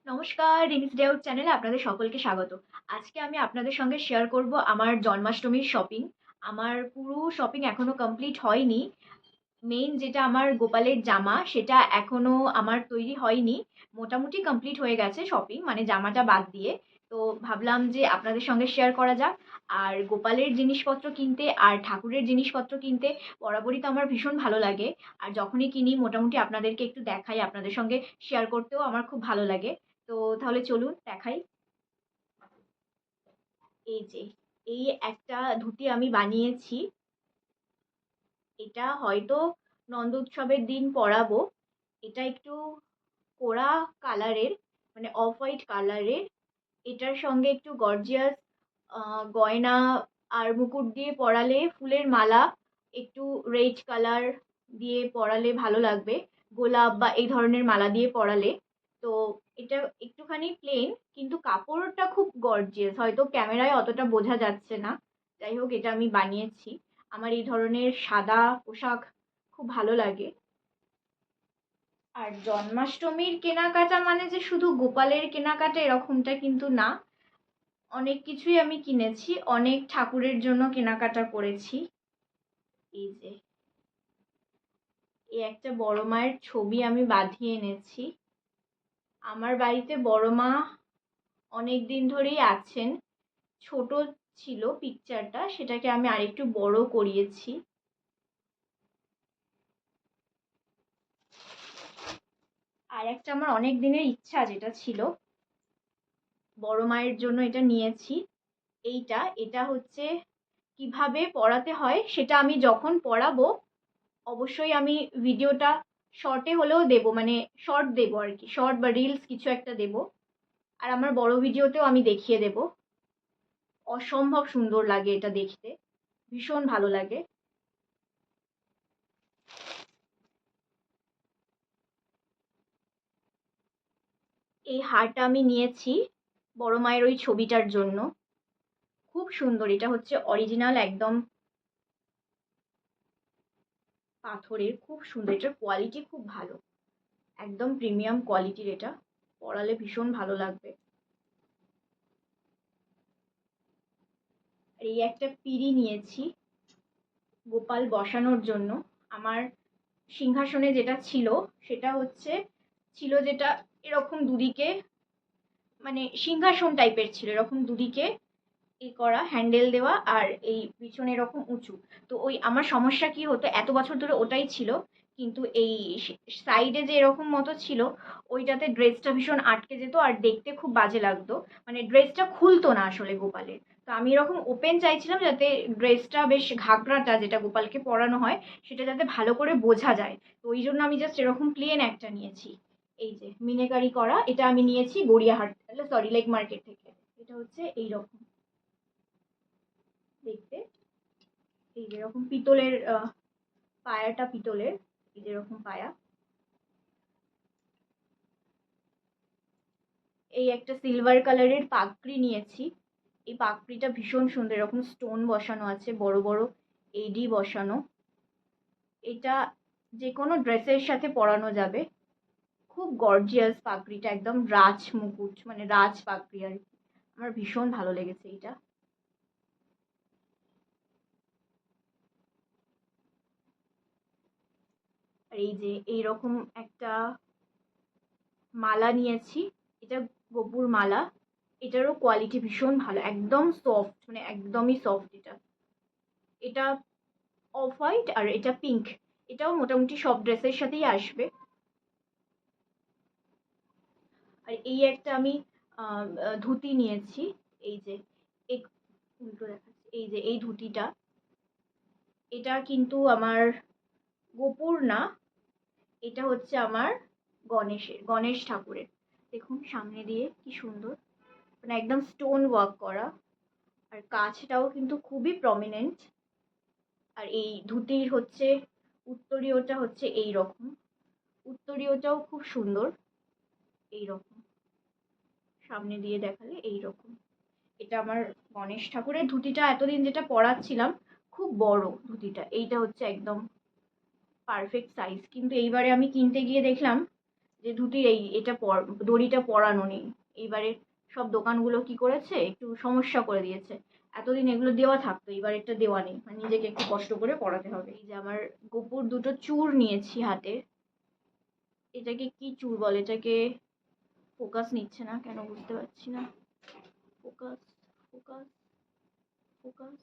নমস্কার, রিমিস day out চ্যানেলে আপনাদের সকলকে স্বাগত। আজকে আমি আপনাদের সঙ্গে শেয়ার করব আমার জন্মাষ্টমীর শপিং। আমার পুরো শপিং এখনো কমপ্লিট হয়নি। মেইন যেটা আমার গোপালের জামা সেটা এখনো আমার তৈরি হয়নি। মোটামুটি কমপ্লিট হয়ে গেছে শপিং, মানে জামাটা বাদ দিয়ে। তো ভাবলাম যে আপনাদের সঙ্গে শেয়ার করা যাক। আর গোপালের জিনিসপত্র কিনতে আর ঠাকুরের জিনিসপত্র কিনতে বরাবরই তো আমার ভীষণ ভালো লাগে। আর যখনই কিনি মোটামুটি আপনাদেরকে একটু দেখাই, আপনাদের সঙ্গে শেয়ার করতেও আমার খুব ভালো লাগে। তো তাহলে চলুন দেখাই। এই যে এই একটা ধুতি আমি বানিয়েছি। এটা হয়তো নন্দ উৎসবের দিন পরাবো। এটা একটু কোরা কালারের, মানে অফ হোয়াইট কালারের। এটার সঙ্গে একটু গর্জিয়াস গয়না আর মুকুট দিয়ে পরালে, ফুলের মালা একটু রেড কালার দিয়ে পরালে ভালো লাগবে, গোলাপ বা এই ধরনের মালা দিয়ে পরালে। তো এটা একটুখানি প্লেন, কিন্তু কাপড়টা খুব গর্জিয়াস, হয়তো ক্যামেরায় অতটা বোঝা যাচ্ছে না। যাই হোক, এটা আমি বানিয়েছি। আমার এই ধরনের সাদা পোশাক খুব ভালো লাগে। আর জন্মাষ্টমীর কেনাকাটা মানে যে শুধু গোপালের কেনাকাটা এরকমটা কিন্তু না। অনেক কিছুই আমি কিনেছি, অনেক ঠাকুরের জন্য কেনাকাটা করেছি। এই যে এই একটা বড় মায়ের ছবি আমি বাঁধিয়ে এনেছি। আমার বাড়িতে বড় মা অনেক দিন ধরেই আছেন। ছোট ছিল পিকচারটা, সেটাকে আমি আরেকটু বড় করিয়েছি। আর একটা আমার অনেক দিনের ইচ্ছা যেটা ছিল, বড় মায়ের জন্য এটা নিয়েছি। এটা হচ্ছে কিভাবে পড়াতে হয় সেটা আমি যখন পড়াবো অবশ্যই আমি ভিডিওটা শর্টে হলেও দেবো, মানে শর্ট দেবো আর কি, শর্ট বা রিলস কিছু একটা দেবো। আর আমার বড় ভিডিওতেও আমি দেখিয়ে দেবো। অসম্ভব সুন্দর লাগে এটা দেখতে, ভীষণ ভালো লাগে। এই হারটা আমি নিয়েছি বড় মায়ের ওই ছবিটার জন্য। খুব সুন্দর, এটা হচ্ছে অরিজিনাল একদম পাথরের, খুব সুন্দর, এটার কোয়ালিটি খুব ভালো, একদম প্রিমিয়াম কোয়ালিটির। এটা পরালে ভীষণ ভালো লাগবে। আর এই একটা পিঁড়ি নিয়েছি গোপাল বসানোর জন্য। আমার সিংহাসনে যেটা ছিল সেটা হচ্ছে, ছিল যেটা এরকম দুদিকে, মানে সিংহাসন টাইপের ছিল, এরকম দুদিকে এ করা হ্যান্ডেল দেওয়া, আর এই পিছনে এরকম উঁচু। তো ওই আমার সমস্যা কি হতো, এত বছর ধরে ওটাই ছিল, কিন্তু এই সাইডে যে এরকম মতো ছিল ওইটাতে ড্রেসটা ভীষণ আটকে যেত আর দেখতে খুব বাজে লাগতো। মানে ড্রেসটা খুলতো না আসলে গোপালের। তো আমি এরকম ওপেন চাইছিলাম, যাতে ড্রেসটা বেশ, ঘাগরাটা যেটা গোপালকে পরানো হয় সেটা যাতে ভালো করে বোঝা যায়। তো ওই জন্য আমি জাস্ট এরকম প্লেন একটা নিয়েছি। এই যে মিনেকারি করা, এটা আমি নিয়েছি গড়িয়াহাট, সরি, লেক মার্কেট থেকে। এটা হচ্ছে এইরকম দেখতে। এই যেরকম পিতলের পায়াটা পিতলের, এই যেরকম পায়া। এই একটা সিলভার কালারের পাগড়ি নিয়েছি। এই পাগড়িটা ভীষণ সুন্দর, এরকম স্টোন বসানো আছে, বড় বড় এডি বসানো। এটা যে কোনো ড্রেসের সাথে পরানো যাবে। খুব গর্জিয়াস পাগড়িটা, একদম রাজ মুকুট, মানে রাজ পাগড়ি আর কি। আমার ভীষণ ভালো লেগেছে এটা। আর এই যে এইরকম একটা মালা নিয়েছি, এটা গোপুর মালা। এটারও কোয়ালিটি ভীষণ ভালো, একদম সফট, মানে একদমই সফট। এটা এটা অফ হোয়াইট আর এটা পিঙ্ক। এটাও মোটামুটি সব ড্রেসের সাথেই আসবে। আর এই একটা আমি ধুতি নিয়েছি। এই যে উল্টো দেখাচ্ছি, এই যে এই ধুতিটা, এটা কিন্তু আমার গোপুর না, এটা হচ্ছে আমার গণেশ ঠাকুরের। দেখুন সামনে দিয়ে কি সুন্দর, মানে একদম স্টোন ওয়ার্ক করা, আর কাজটাও কিন্তু খুবই প্রমিনেন্ট। আর এই ধুতির হচ্ছে উত্তরীয়টা হচ্ছে এই রকম, উত্তরীয়টাও খুব সুন্দর, এই রকম সামনে দিয়ে দেখালে এই রকম। এটা আমার গণেশ ঠাকুরের ধুতিটা, এতদিন যেটা পরাচ্ছিলাম খুব বড় ধুতিটা, এইটা হচ্ছে একদম পারফেক্ট সাইজ। কিন্তু এইবারে আমি কিনতে গিয়ে দেখলাম যে ধুতির এটা দড়িটা পরানো নেই। এইবারে সব দোকানগুলো কি করেছে, একটু সমস্যা করে দিয়েছে। এতদিন এগুলো দেওয়া থাকতো, এবার এটা দেওয়া নেই, মানে নিজেকে একটু কষ্ট করে পরাতে হবে। এই যে আমার গোপুর দুটো চূড় নিয়েছি হাতে। এটাকে কি চূড় বলে, এটাকে ফোকাস নিচ্ছে না কেন বুঝতে পারছি না। ফোকাস ফোকাস ফোকাস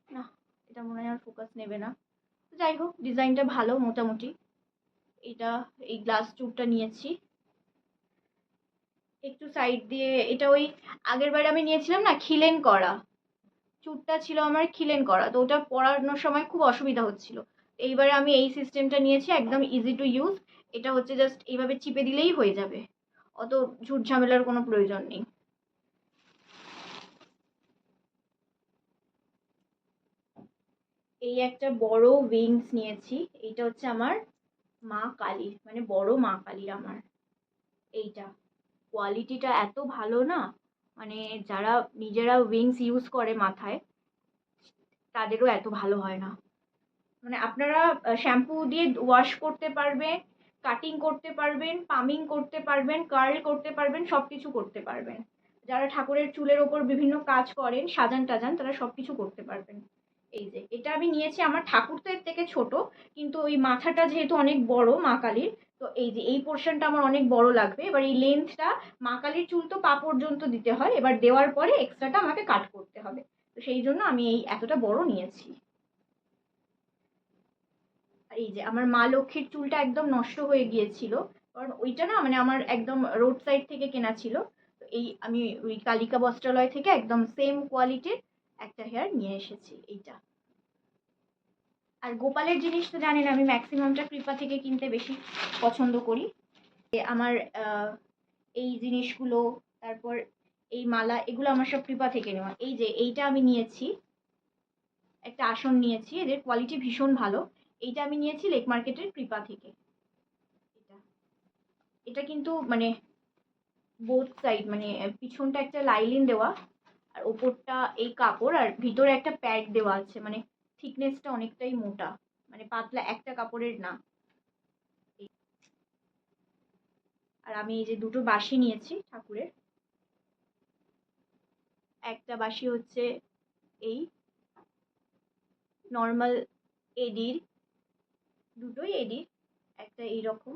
না, এটা মনে হয় আর ফোকাস নেবে না। যাই হোক, ডিজাইনটা ভালো মোটামুটি। এটা এই গ্লাস চূড়টা নিয়েছি একটু সাইড দিয়ে। এটা ওই আগের বারে আমি নিয়েছিলাম না খিলেন করা চূড়টা ছিল আমার, খিলেন করা, তো ওটা পরানোর সময় খুব অসুবিধা হচ্ছিল। এইবারে আমি এই সিস্টেমটা নিয়েছি, একদম ইজি টু ইউজ। এটা হচ্ছে জাস্ট এইভাবে চিপে দিলেই হয়ে যাবে, অত ঝুট ঝামেলার কোনো প্রয়োজন নেই। এই একটা বড় উইংস নিয়েছি। এইটা হচ্ছে আমার মা কালী, মানে বড় মা কালী আমার। এইটা কোয়ালিটিটা এত ভালো না, মানে যারা নিজেরা উইংস ইউজ করে মাথায় তাদেরও এত ভালো হয় না। মানে আপনারা শ্যাম্পু দিয়ে ওয়াশ করতে পারবেন, কাটিং করতে পারবেন, পামিং করতে পারবেন, কার্ল করতে পারবেন, সব কিছু করতে পারবেন। যারা ঠাকুরের চুলের ওপর বিভিন্ন কাজ করেন, সাজান টাজান, তারা সব কিছু করতে পারবেন। এই যে এটা আমি নিয়েছি, আমার ঠাকুর তো এর থেকে ছোট, কিন্তু ওই মাথাটা যেহেতু অনেক বড় মা কালীর, তো এই যে এই পোর্শনটা আমার অনেক বড় লাগবে। এবার এই লেন্থটা, মা কালীর চুল তো পা পর্যন্ত দিতে হয়, এবার দেওয়ার পরে এক্সট্রাটা আমাকে কাট করতে হবে, তো সেই জন্য আমি এই এতটা বড় নিয়েছি। এই যে আমার মা লক্ষ্মীর চুলটা একদম নষ্ট হয়ে গিয়েছিল, কারণ ওইটা না মানে আমার একদম রোড সাইড থেকে কেনা ছিল। তো এই আমি ওই কালিকা বস্ত্রালয় থেকে একদম সেম কোয়ালিটির একটা হেয়ার নিয়ে এসেছি এইটা। আর গোপালের জিনিস তো জানেন আমি ম্যাক্সিমামটা কৃপা থেকে কিনতে বেশি পছন্দ করি। আমার এই জিনিসগুলো, তারপর এই মালা, এগুলো আমার সব কৃপা থেকে নেওয়া। এই যে এইটা আমি নিয়েছি, একটা আসন নিয়েছি, এদের কোয়ালিটি ভীষণ ভালো। এইটা আমি নিয়েছি লেক মার্কেটের কৃপা থেকে। এটা এটা কিন্তু মানে বোথ সাইড, মানে পিছনটা একটা লাইলিন দেওয়া, আর ওপরটা এই কাপড়, আর ভিতরে একটা প্যাড দেওয়া আছে, মানে থিকনেসটা অনেকটাই মোটা, মানে পাতলা একটা কাপড়ের না। আর আমি এই যে দুটো বাঁশি নিয়েছি ঠাকুরের। একটা বাঁশি হচ্ছে এই নর্মাল এডির, দুটোই এডির, একটা এইরকম,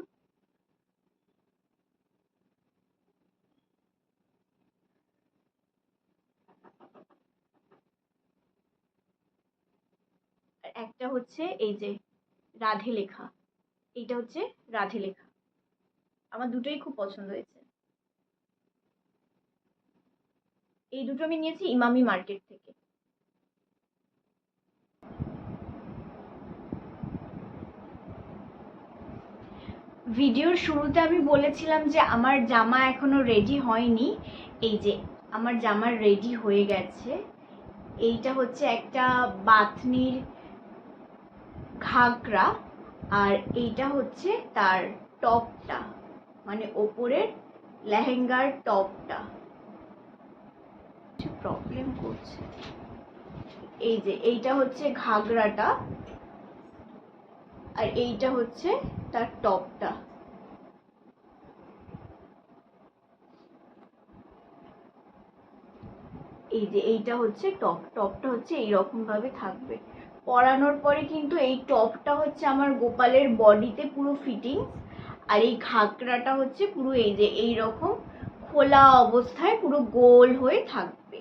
আর একটা হচ্ছে এই যে রাধে লেখা, এইটা হচ্ছে রাধে লেখা। আমার দুটোই খুব পছন্দ হয়েছে। এই দুটো আমি নিয়েছি ইমামি মার্কেট থেকে। ভিডিওর শুরুতে আমি বলেছিলাম যে আমার জামা এখনো রেডি হয়নি। এই যে আমার জামা রেডি হয়ে গেছে। এইটা হচ্ছে একটা বাথনির ঘাগরা, আর এইটা হচ্ছে তার টপটা, মানে ওপরের লেহেঙ্গার টপটা। প্রবলেম করছে। এই যে এইটা হচ্ছে ঘাগরাটা, আর এইটা হচ্ছে তার টপটা। এই যে এইটা হচ্ছে টপটা হচ্ছে এইরকম ভাবে থাকবে। পরানোর পরে কিন্তু এই টপটা হচ্ছে আমার গোপালের বডিতে পুরো ফিটিং, আর এই ঘাগরাটা হচ্ছে পুরো এই যে এইরকম খোলা অবস্থায় পুরো গোল হয়ে থাকবে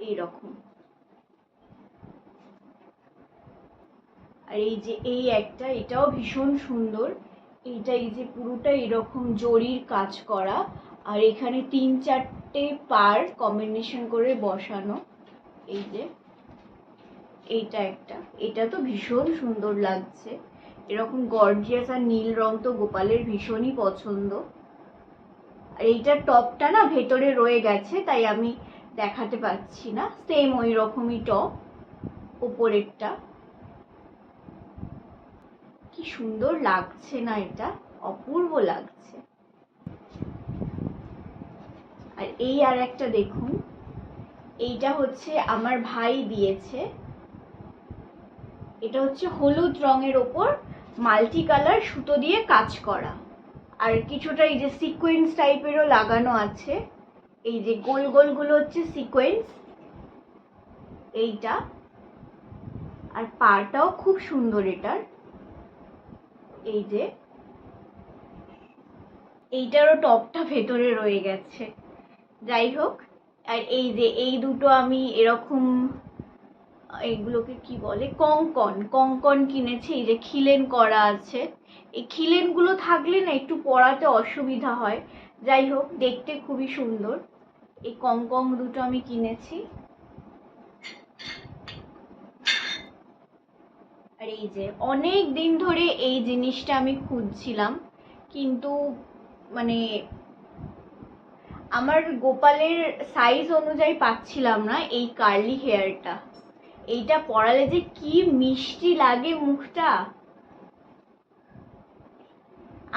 এইরকম। আর এই যে এই একটা, এটাও ভীষণ সুন্দর। এইটা এই যে পুরোটা এরকম জরির কাজ করা, আর এখানে 3-4টে পার কম্বিনেশন করে বসানো। এই যে এইটা একটা, এটা তো ভীষণ সুন্দর লাগছে। এরকম গর্জিয়াস আর নীল রং তো গোপালের ভীষণই পছন্দ। আর এইটার টপটা না ভেতরে রয়ে গেছে, তাই আমি দেখাতে পাচ্ছি না। সেম ওই রকমই টপ ওপরেরটা। কি সুন্দর লাগছে না, এটা অপূর্ব লাগছে। আর এই আর একটা দেখুন, এইটা হচ্ছে আমার ভাই দিয়েছে। এটা হচ্ছে হলুদ রঙের ওপর মাল্টি কালার সুতো দিয়ে কাজ করা, আর কিছুটা এই যে সিকোয়েন্স টাইপেরও লাগানো আছে। এই যে গোল গোলগুলো হচ্ছে সিকোয়েন্স, এইটা। আর পাড়টাও খুব সুন্দর এটার, এই যে এইটারও টপটা ভেতরে রয়ে গেছে। যাই হোক, আর এই যে এই দুটো আমি এরকম, এইগুলোকে কি বলে, কঙ্কন কঙ্কন কিনেছি। এই যে খিলেন করা আছে, এই খিলেনগুলো থাকলে না একটু পরাতে অসুবিধা হয়। যাই হোক, দেখতে খুবই সুন্দর। এই কঙ্কন দুটো আমি কিনেছি। আর এই যে অনেক দিন ধরে এই জিনিসটা আমি খুঁজছিলাম, কিন্তু মানে আমার গোপালের সাইজ অনুযায়ী পাচ্ছিলাম না এই কার্লি হেয়ারটা। এইটা পরালে যে কি মিষ্টি লাগে মুখটা।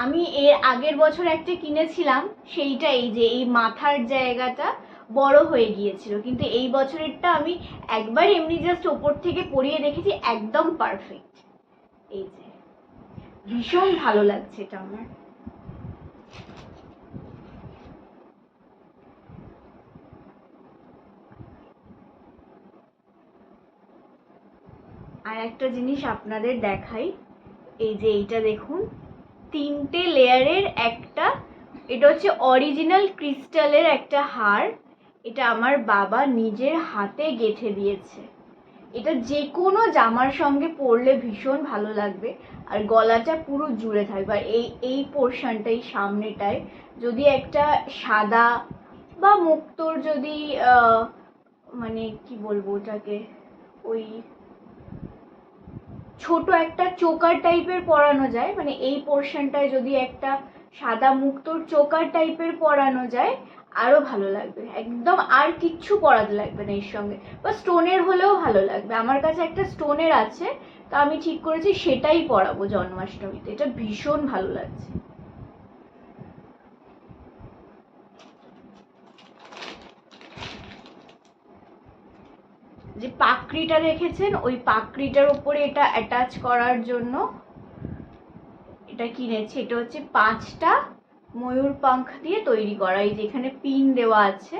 আমি এর আগের বছর একটা কিনেছিলাম, সেইটা এই যে এই মাথার জায়গাটা বড় হয়ে গিয়েছিল, কিন্তু এই বছরেরটা আমি একবার এমনি জাস্ট ওপর থেকে পরিয়ে দেখেছি, একদম পারফেক্ট। এই যে ভীষণ ভালো লাগছে এটা আমার। আর একটা জিনিস আপনাদের দেখাই, এই যে এইটা দেখুন, 3টে লেয়ারের একটা, এটা হচ্ছে অরিজিনাল ক্রিস্টালের একটা হার। এটা আমার বাবা নিজের হাতে গেঁথে দিয়েছে। এটা যে কোনো জামার সঙ্গে পরলে ভীষণ ভালো লাগবে, আর গলাটা পুরো জুড়ে থাকবে। আর এই পোর্শনটা, এই সামনেটায় যদি একটা সাদা বা মুক্তোর যদি মানে কি বলবো ওটাকে, ওই ছোট একটা চোকার টাইপের পরানো যায়, মানে এই পোর্শনটায় যদি একটা সাদা মুক্তোর চোকার টাইপের পরানো যায়, আরো ভালো লাগবে একদম। আর কিচ্ছু পরাতে লাগবে না এর সঙ্গে, বা স্টোনের হলেও ভালো লাগবে। আমার কাছে একটা স্টোনের আছে, তো আমি ঠিক করেছি সেটাই পরাবো জন্মাষ্টমীতে। এটা ভীষণ ভালো লাগছে। যে পাকড়িটা দেখেছেন, ওই পাকড়িটার উপরে এটা অ্যাটাচ করার জন্য এটা কিনেছি। এটা হচ্ছে 5টা ময়ূর পাঙ্খ দিয়ে তৈরি করা। এই যে এখানে পিন দেওয়া আছে,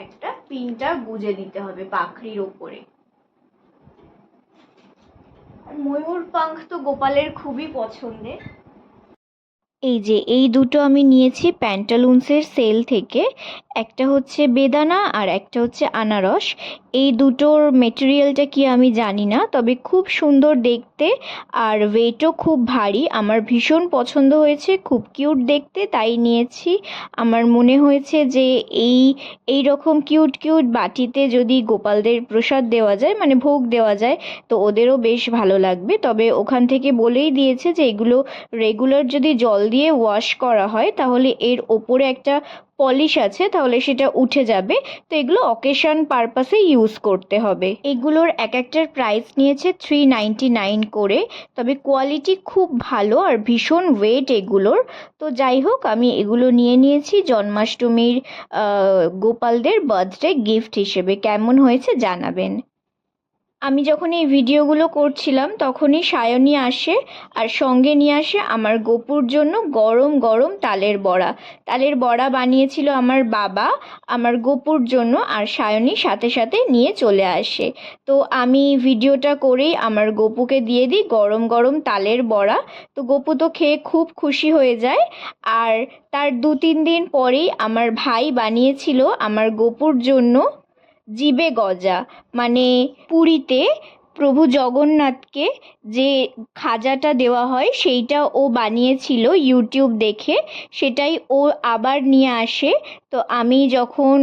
একটা পিনটা গুজে দিতে হবে পাখরির ওপরে। আর ময়ূর পাঙ্খ তো গোপালের খুবই পছন্দের। এই যে এই দুটো আমি নিয়েছি প্যান্টালুন্সের সেল থেকে, একটা হচ্ছে বেদানা আর একটা হচ্ছে আনারস। এই দুটোর মেটেরিয়ালটা কি আমি জানি না, তবে খুব সুন্দর দেখতে, আর ওয়েটও খুব ভারী। আমার ভীষণ পছন্দ হয়েছে, খুব কিউট দেখতে, তাই নিয়েছি। আমার মনে হয়েছে যে এই রকম কিউট কিউট বাটিতে যদি গোপালদের প্রসাদ দেওয়া যায়, মানে ভোগ দেওয়া যায়, তো ওদেরও বেশ ভালো লাগবে। তবে ওখান থেকে বলেই দিয়েছে যে এগুলো রেগুলার যদি জল দিয়ে ওয়াশ করা হয় তাহলে এর ওপরে একটা পলিশ আছে, তাহলে সেটা উঠে যাবে। তো এগুলো অকেশন পারপাসে ইউজ করতে হবে। এগুলোর এক একটার প্রাইস নিয়েছে 399 করে, তবে কোয়ালিটি খুব ভালো আর ভীষণ ওয়েট এগুলোর। তো যাই হোক, আমি এগুলো নিয়ে নিয়েছি জন্মাষ্টমীর গোপালদের বার্থডে গিফট হিসেবে। কেমন হয়েছে জানাবেন। আমি যখন এই ভিডিওগুলো করছিলাম তখনই সায়নী আসে, আর সঙ্গে নিয়ে আসে আমার গপুর জন্য গরম গরম তালের বড়া। তালের বড়া বানিয়েছিল আমার বাবা আমার গপুর জন্য, আর সায়নী সাথে সাথে নিয়ে চলে আসে। তো আমি ভিডিওটা করেই আমার গপুকে দিয়ে দিই গরম গরম তালের বড়া। তো গপু তো খেয়ে খুব খুশি হয়ে যায়। আর তার 2-3 দিন পরেই আমার ভাই বানিয়েছিল আমার গপুর জন্য জিবে গজা, মানে পুরীতে প্রভু জগন্নাথকে যে খাজাটা দেওয়া হয় সেইটা ও বানিয়েছিল ইউটিউব দেখে, সেটাই ও আবার নিয়ে আসে। তো আমি যখন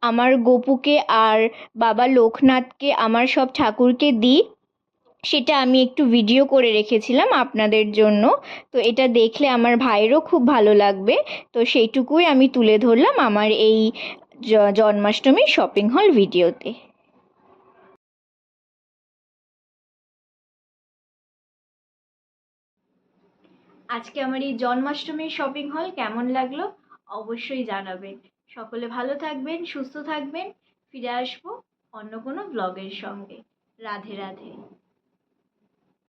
আমার গপুকে আর বাবা লোকনাথকে আমার সব ঠাকুরকে দিই, সেটা আমি একটু ভিডিও করে রেখেছিলাম আপনাদের জন্য। তো এটা দেখলে আমার ভাইয়েরও খুব ভালো লাগবে, তো সেইটুকুই আমি তুলে ধরলাম আমার এই জন্মাষ্টমী শপিং হল ভিডিওতে। আজকে আমার এই জন্মাষ্টমীর শপিং হল কেমন লাগলো অবশ্যই জানাবেন। সকলে ভালো থাকবেন, সুস্থ থাকবেন। ফিরে আসবো অন্য কোনো ব্লগের সঙ্গে। রাধে রাধে।